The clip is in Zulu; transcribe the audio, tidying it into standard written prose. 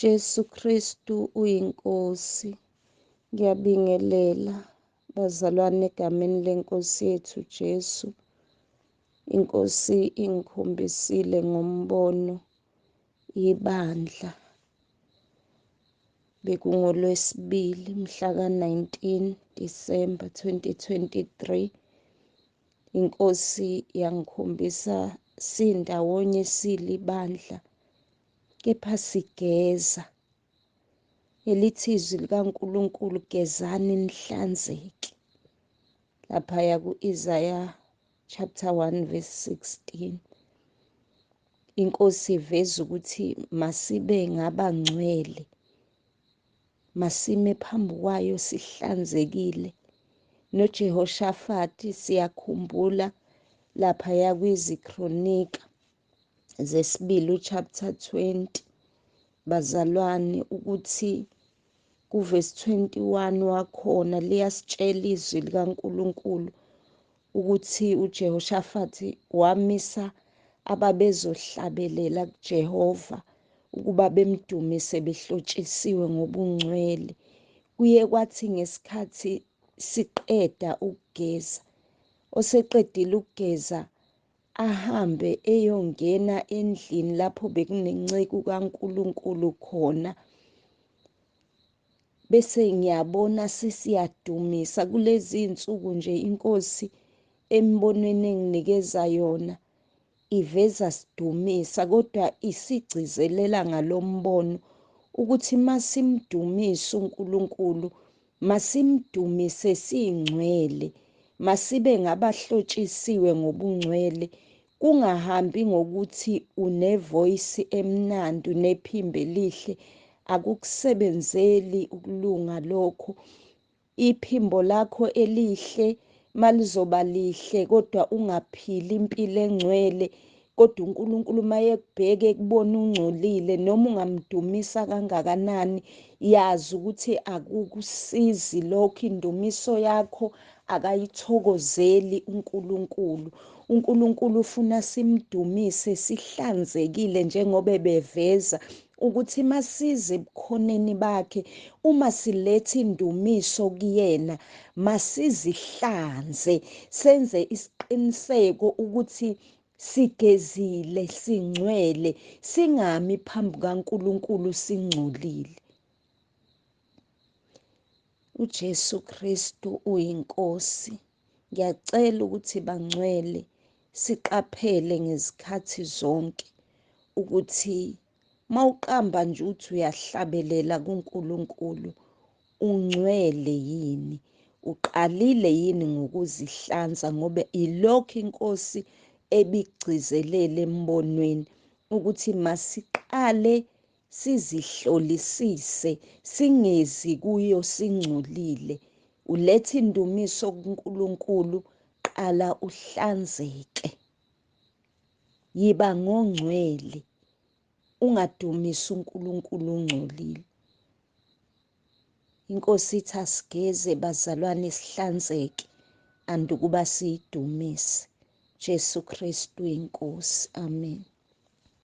Jesu Kristu uyinkosi. Ngiyabingelela bazalwane egameni lenkosi yethu Jesu. Inkosi ingikhombisile ngombono ibandla. BekungolweSibili mhla ka-19 December 2023. Inkosi yangikhombisa sindawonye silibandla, kepha sigeza. Elithi izwi likaNkulunkulu, gezani nihlanzeke. Laphaya ku-Isaya chapter 1 verse 16. Inkosi iveza ukuthi masibe ngabangcwele, masime phambi kwayo sihlanzekile. NoJehoshafati siyakhumbula laphaya kwiziKronika zesibili chapter 20, bazalwane, ukuthi kuvesi 21 wakhona liyasitshela izwi likaNkulunkulu ukuthi uJehoshafati wamisa ababezohlabelela kuJehova ukuba bemdumise behlotshisiwe ngobungcwele. Kuye kwathi ngesikhathi siqeda ukugeza, oseqedile ukugeza ahambe eyongena endlini lapho bekunenceku kaNkulunkulu khona. Bese ngiyabona sesiyadumisa kulezi insuku nje. Inkosi embonweni enginikeza yona iveza sidumisa, kodwa isigcizelela ngalombono ukuthi masimdumisa uNkulunkulu, masimdumise singcwele, masibe ngabahlotshisiwe ngobungcwele. Kungahambi ngokuthi unevoyisi emnandi, unephimbo elihle, akukusebenzeli ukulunga lokho. Iphimbo lakho elihle malizoba lihle kodwa ungaphili impilo engcwele, kodwa uNkulunkulu mayekubheka ekubona ungcolile, noma ungamdumisa kangakanani, yazi ukuthi akukusizi lokho. Indumiso yakho akayithokozeli uNkulunkulu. uNkulunkulu ufuna simdumise sihlanzekile, njengoba beveza ukuthi masize ebukhoneni bakhe, uma siletha indumiso kuyena, masizihlanze, senze isiqiniseko ukuthi sigezile, singcwele, singami phambi kaNkulunkulu singcolile. uJesu Kristu uyinkosi. Ngiyacela ukuthi bangcwele siqaphele ngezikhathi zonke ukuthi mawuqamba nje uthi uyahlabelela kuNkulunkulu, ungcwele yini? Uqalile yini ngokuzihlanza? Ngoba ilokho inkosi ebigcizelela embonweni ukuthi masiqale sizihlolisise, singezi kuyo singcolile. Uletha indumiso kuNkulunkulu, qala uhlanzeke, yiba ngongcwele, ungadumisi uNkulunkulu ungcolile. Inkosi ithi asigeze bazalwane, sihlanzeke, andukuba siyidumise. Jesu Kristu inkosi. Amen.